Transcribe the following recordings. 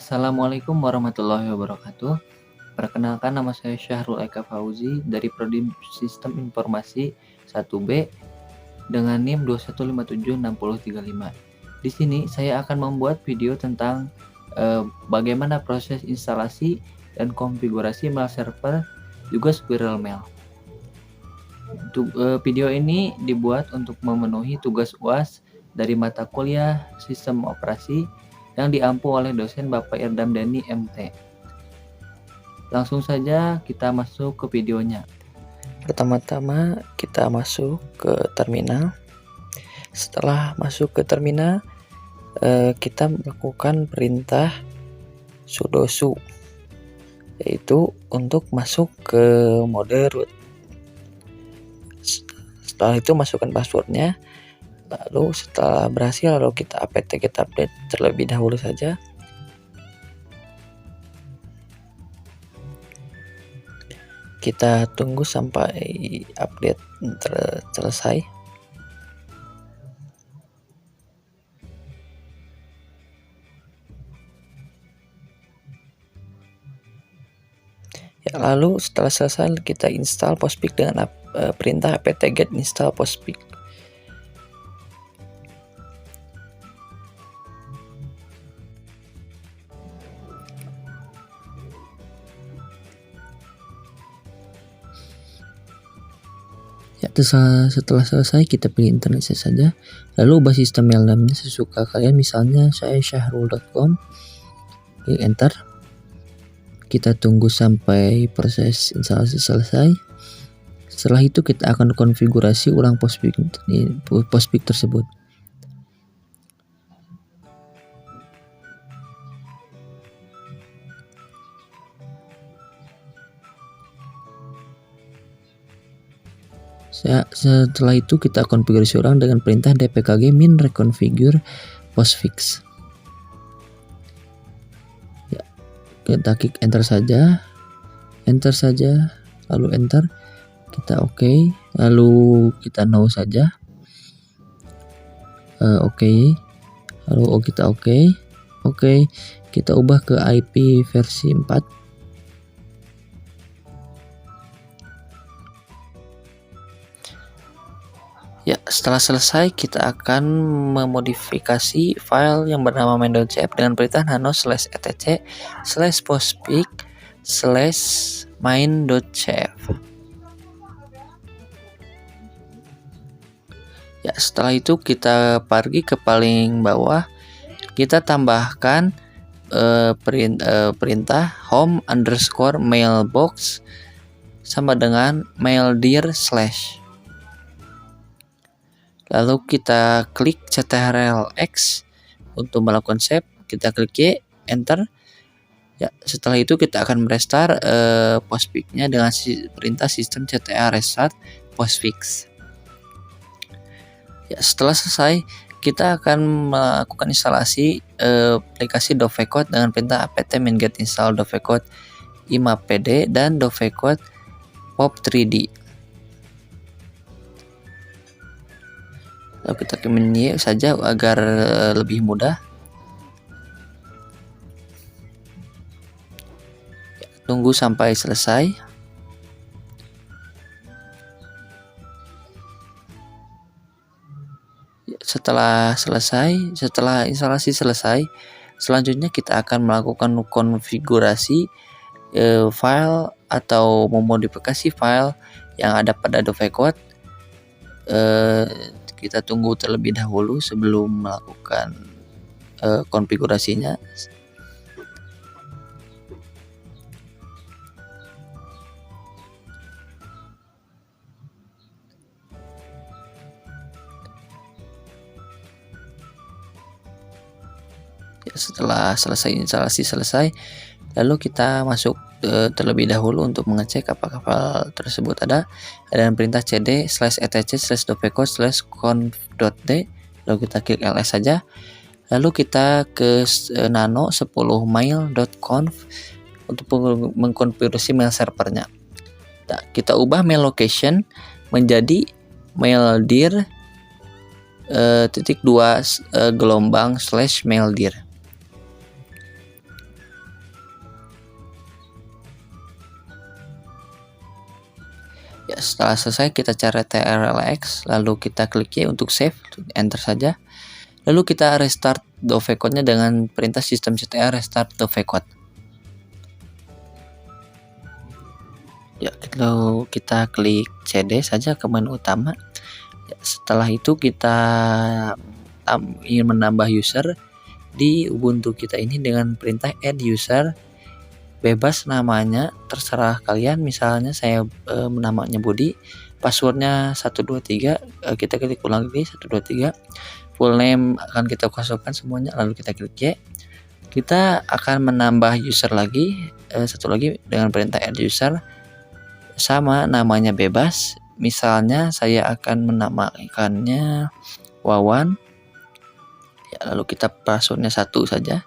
Assalamualaikum warahmatullahi wabarakatuh. Perkenalkan, nama saya Syahrul Eka Fauzi dari Prodi Sistem Informasi 1B dengan NIM 2157635. Di sini saya akan membuat video tentang bagaimana proses instalasi dan konfigurasi mail server juga Squirrel Mail. Video ini dibuat untuk memenuhi tugas UAS dari mata kuliah Sistem Operasi yang diampu oleh dosen Bapak Irdam Deni MT. Langsung saja kita masuk ke videonya. Pertama-tama kita masuk ke terminal. Setelah masuk ke terminal, kita melakukan perintah sudo su, yaitu untuk masuk ke mode root. Setelah itu masukkan passwordnya. Lalu setelah berhasil, lalu kita apt-get update terlebih dahulu saja. Kita tunggu sampai update selesai. Ya, lalu setelah selesai kita install Postfix dengan perintah apt-get install Postfix. Ya, setelah selesai kita pilih internet saja, lalu ubah sistem mail namanya sesuka kalian, misalnya saya syahrul.com, klik enter. Kita tunggu sampai proses instalasi selesai. Setelah itu kita akan konfigurasi ulang Postfix tersebut. Setelah itu kita konfigurasi ulang dengan perintah dpkg min reconfigure postfix. Ya, kita klik enter saja, lalu enter, kita OK, lalu kita no saja, OK, lalu kita OK, kita ubah ke IP versi 4. Ya, setelah selesai kita akan memodifikasi file yang bernama main.cf dengan perintah nano/etc/postfix/main.cf. Ya, setelah itu kita pergi ke paling bawah, kita tambahkan perintah home_mailbox sama dengan maildir/. Lalu kita klik ctrl-x untuk melakukan save, kita klik Y, enter. Ya, setelah itu kita akan merestart postfix-nya dengan perintah sistem ctr restart postfix. Ya, setelah selesai kita akan melakukan instalasi aplikasi dovecot dengan perintah apt-get install dovecot imapd dan dovecot pop3d. Lalu kita klik saja agar lebih mudah. Tunggu sampai selesai. Setelah instalasi selesai, selanjutnya kita akan melakukan konfigurasi file atau memodifikasi file yang ada pada dovecot. Kita tunggu terlebih dahulu sebelum melakukan konfigurasinya. Ya, setelah instalasi selesai, lalu kita masuk terlebih dahulu untuk mengecek apakah file tersebut ada dengan perintah cd/etc/dovecot/conf.d. lalu kita klik ls saja, lalu kita ke nano10mail.conf untuk mengkonfigurasi mail servernya. Nah, kita ubah mail location menjadi maildir /maildir. setelah selesai kita cari TRLX, lalu kita klik Y untuk save, enter saja. Lalu kita restart Dove Code-nya dengan perintah systemctl restart Dove Code. Ya, lalu kita klik CD saja ke menu utama. Ya, setelah itu kita ingin menambah user di Ubuntu kita ini dengan perintah add user, bebas namanya, terserah kalian. Misalnya saya namanya Budi, passwordnya 123, kita klik ulang lagi 123, full name akan kita kosongkan semuanya, lalu kita klik Y. Kita akan menambah user lagi, satu lagi dengan perintah add user, sama namanya bebas. Misalnya saya akan menamakannya Wawan, ya, lalu kita passwordnya 1 saja,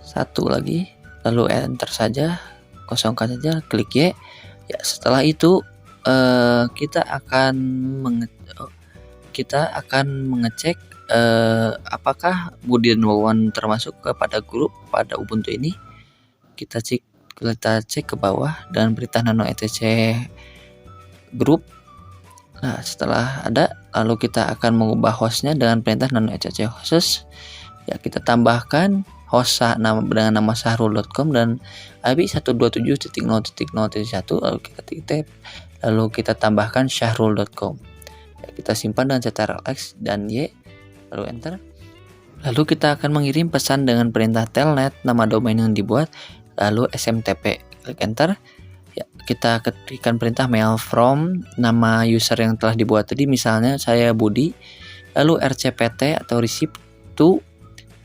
1 lagi, lalu enter saja, kosongkan saja, klik Y. Ya, setelah itu kita akan mengecek apakah Budi dan Wawan termasuk kepada grup pada Ubuntu ini. Kita cek ke bawah dan perintah nano etc grup. Nah, setelah ada, lalu kita akan mengubah hostnya dengan perintah nano etc hosts. Ya, kita tambahkan host dengan nama syahrul.com dan IP 127.0.0.1, lalu kita tab, lalu kita tambahkan syahrul.com. Ya, kita simpan dengan ctrl-x dan Y, lalu enter. Lalu kita akan mengirim pesan dengan perintah telnet, nama domain yang dibuat, lalu SMTP, klik enter. Ya, kita ketikkan perintah mail from, nama user yang telah dibuat tadi, misalnya saya Budi, lalu RCPT atau receipt to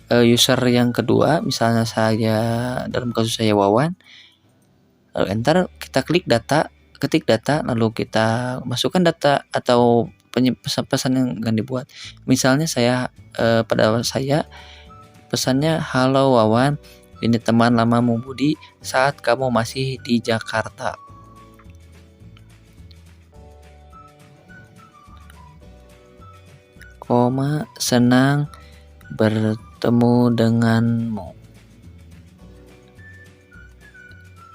user yang kedua, misalnya saya, dalam kasus saya Wawan, lalu enter. Kita klik data, ketik data, lalu kita masukkan data atau pesan yang akan dibuat. Misalnya saya pada saya pesannya, halo Wawan, ini teman lamamu Budi saat kamu masih di Jakarta. Senang bertemu denganmu.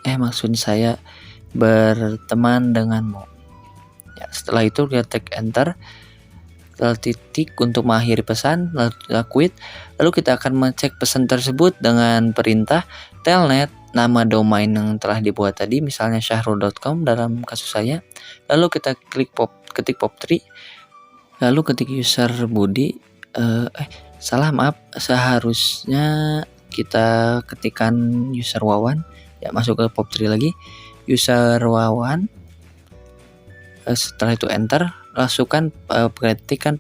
Maksud saya berteman denganmu. Ya, setelah itu kita tekan enter, titik untuk mengakhiri pesan, lalu kita quit. Lalu kita akan mengecek pesan tersebut dengan perintah telnet, nama domain yang telah dibuat tadi, misalnya syahrul.com dalam kasus saya. Lalu kita ketik pop3, lalu ketik user Budi, seharusnya kita ketikkan user Wawan. Ya, masuk ke pop3 lagi, user Wawan. Setelah itu enter, masukkan ketikkan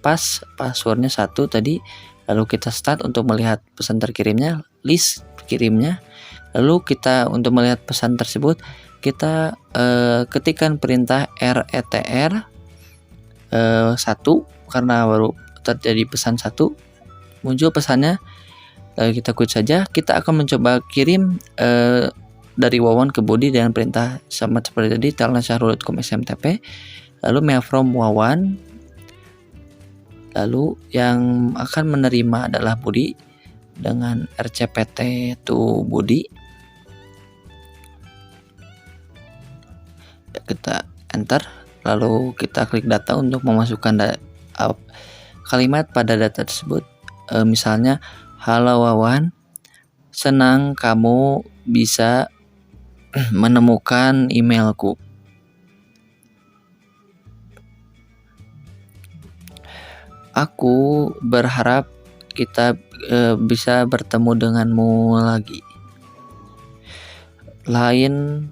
passwordnya 1 tadi, lalu kita start untuk melihat pesan terkirimnya, list kirimnya. Lalu kita untuk melihat pesan tersebut, kita ketikkan perintah retr 1 karena baru terjadi pesan 1, muncul pesannya. Lalu kita quit saja. Kita akan mencoba kirim dari Wawan ke Budi dengan perintah sama seperti tadi, telnet-syahrul.com SMTP, lalu mail from Wawan, lalu yang akan menerima adalah Budi dengan RCPT to Budi. Ya, kita enter, lalu kita klik data untuk memasukkan kalimat pada data tersebut. Misalnya, halo Wawan, senang kamu bisa menemukan emailku. Aku berharap kita bisa bertemu denganmu lagi lain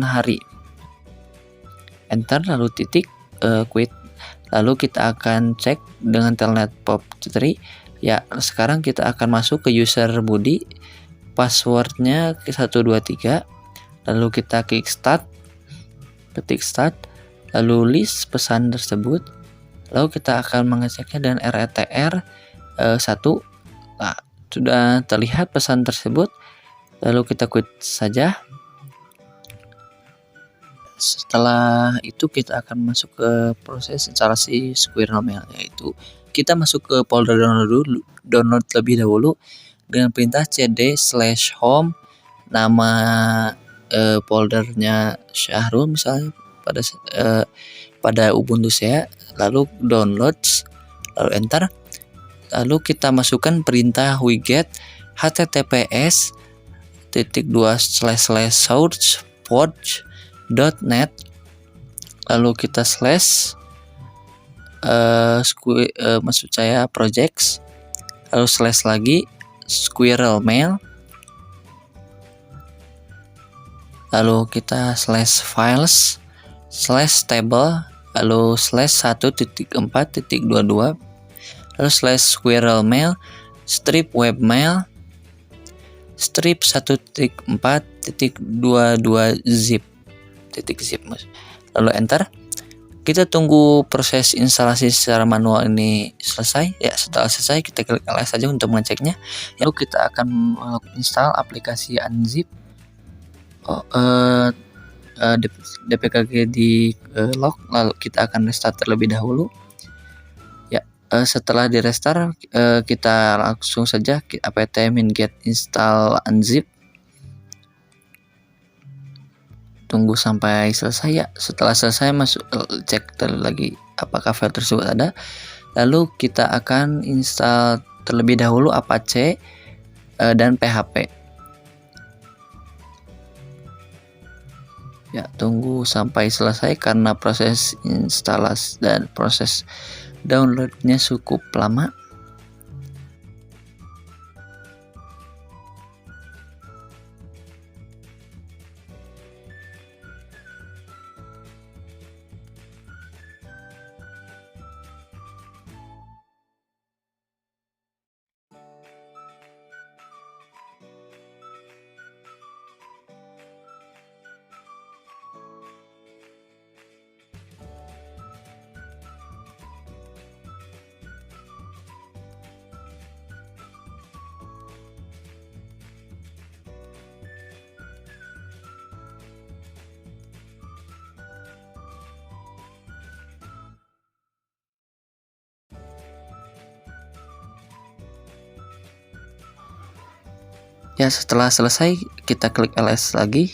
hari. Enter, lalu titik, quit. Lalu kita akan cek dengan telnet pop3. Ya, sekarang kita akan masuk ke user Budi, passwordnya 123, lalu kita klik start, ketik start, lalu list pesan tersebut, lalu kita akan mengeceknya dengan retr 1. Nah, sudah terlihat pesan tersebut, lalu kita quit saja. Setelah itu kita akan masuk ke proses instalasi Squirrel, yaitu kita masuk ke folder download lebih dahulu dengan perintah cd/home, nama foldernya Syahrul misalnya pada Ubuntu saya, lalu downloads, lalu enter, lalu kita masukkan perintah wget https://sourceforge.net, lalu kita maksud saya projects, lalu slash lagi squirrel mail, lalu kita slash files slash table, lalu slash 1.4.22, lalu slash squirrel mail strip webmail strip 1.4.22 zip, lalu enter. Kita tunggu proses instalasi secara manual ini selesai. Ya, setelah selesai kita klik ls saja untuk mengeceknya. Lalu kita akan install aplikasi unzip dpkg di log, lalu kita akan restart terlebih dahulu. Ya, setelah di restart kita langsung saja apt-get install unzip. Tunggu sampai selesai ya. Setelah selesai cek lagi apakah file tersebut ada. Lalu kita akan install terlebih dahulu Apache dan PHP. Ya, tunggu sampai selesai karena proses instalasi dan proses downloadnya cukup lama. Ya, setelah selesai kita klik ls lagi,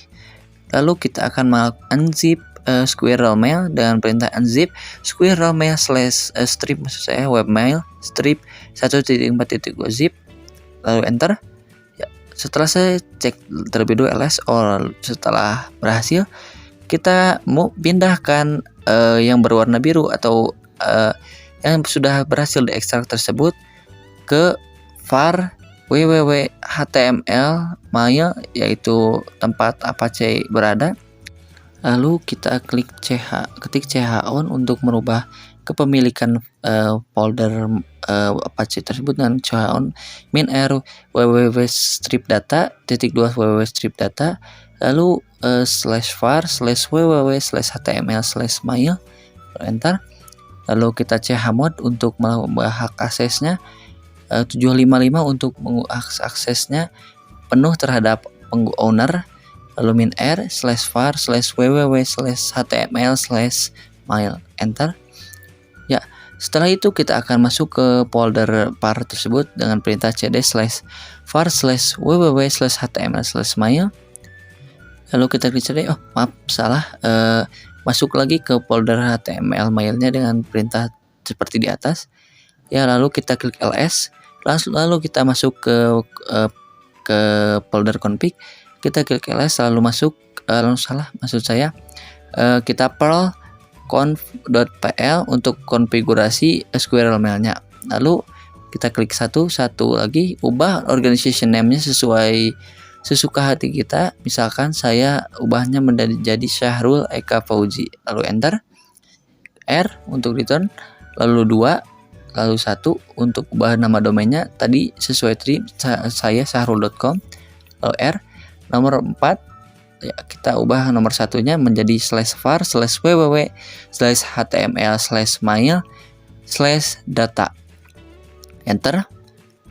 lalu kita akan unzip squirrel mail dengan perintah unzip squirrel mail slash strip, maksud saya webmail strip 1.4.2 zip, lalu enter. Ya, setelah saya cek terlebih dahulu ls, setelah berhasil kita mau pindahkan yang berwarna biru atau yang sudah berhasil diekstrak tersebut ke var www.html mail, yaitu tempat Apache berada. Lalu kita ketik ch on untuk merubah kepemilikan folder Apache tersebut dengan ch on -r www.stripdata -2 lalu /var /www/html/mail, enter. Lalu kita chmod untuk merubah hak aksesnya 755 untuk aksesnya penuh terhadap owner, lalu -r /var /www/html/mail, enter. Ya, setelah itu kita akan masuk ke folder var tersebut dengan perintah cd /var /www/html/mail. Lalu kita klik cd, maaf salah, masuk lagi ke folder html mailnya dengan perintah seperti di atas. Ya, lalu kita klik ls, lalu kita masuk ke folder config, kita klik ls, lalu maksud saya kita perl conf.pl untuk konfigurasi squirrel mailnya. Lalu kita klik satu lagi, ubah organization name-nya sesuai sesuka hati kita. Misalkan saya ubahnya menjadi Syahrul Eka Fauzi, lalu enter. R untuk return, lalu 2, lalu 1 untuk ubah nama domainnya tadi sesuai saya syahrul.com, lalu R. Nomor 4, ya, kita ubah nomor satunya menjadi /var /www/html/mail/data, enter.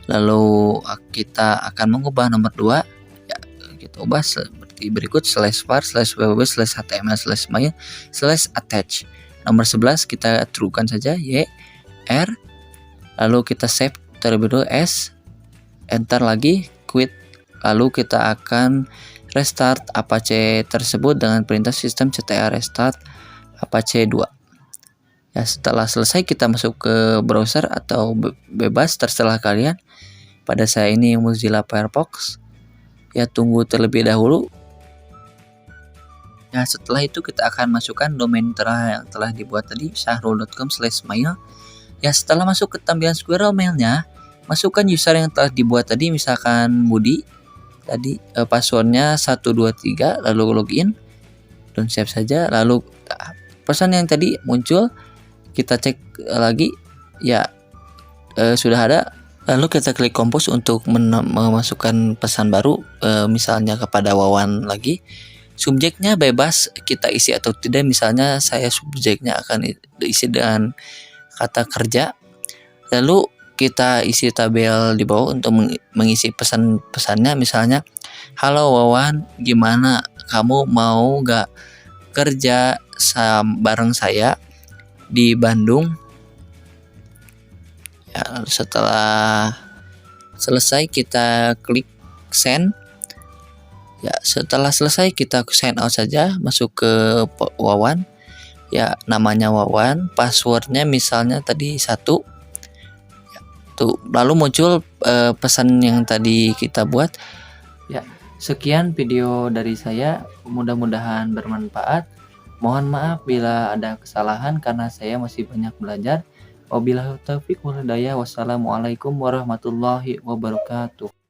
Lalu kita akan mengubah nomor 2, ya, kita ubah seperti berikut /var /www/html/mail/attach. Nomor 11 kita truekan saja, y, r. Lalu kita save terlebih dahulu S, enter lagi, quit. Lalu kita akan restart Apache tersebut dengan perintah sistem ctr restart Apache 2. Ya, setelah selesai kita masuk ke browser atau bebas terserah kalian. Pada saya ini Mozilla Firefox. Ya, tunggu terlebih dahulu. Ya, setelah itu kita akan masukkan domain yang telah dibuat tadi, syahrul.com/mail. Ya, setelah masuk ke tampilan squirrel mailnya, masukkan user yang telah dibuat tadi, misalkan Budi. Tadi passwordnya 123, lalu login dan save saja. Lalu pesan yang tadi muncul, kita cek lagi, ya sudah ada. Lalu kita klik compose untuk memasukkan pesan baru, misalnya kepada Wawan lagi. Subjeknya bebas kita isi atau tidak, misalnya saya subjeknya akan diisi dengan kata kerja. Lalu kita isi tabel di bawah untuk mengisi pesan-pesannya, misalnya halo Wawan, gimana kamu mau gak kerja bareng saya di Bandung? Ya, setelah selesai kita klik send. Ya, setelah selesai kita sign out saja, masuk ke Wawan. Ya, namanya Wawan, passwordnya misalnya tadi 1. Ya, tuh, lalu muncul pesan yang tadi kita buat. Ya, sekian video dari saya, mudah-mudahan bermanfaat. Mohon maaf bila ada kesalahan karena saya masih banyak belajar. Wabillahi taufiq wal hidayah. Wassalamualaikum warahmatullahi wabarakatuh.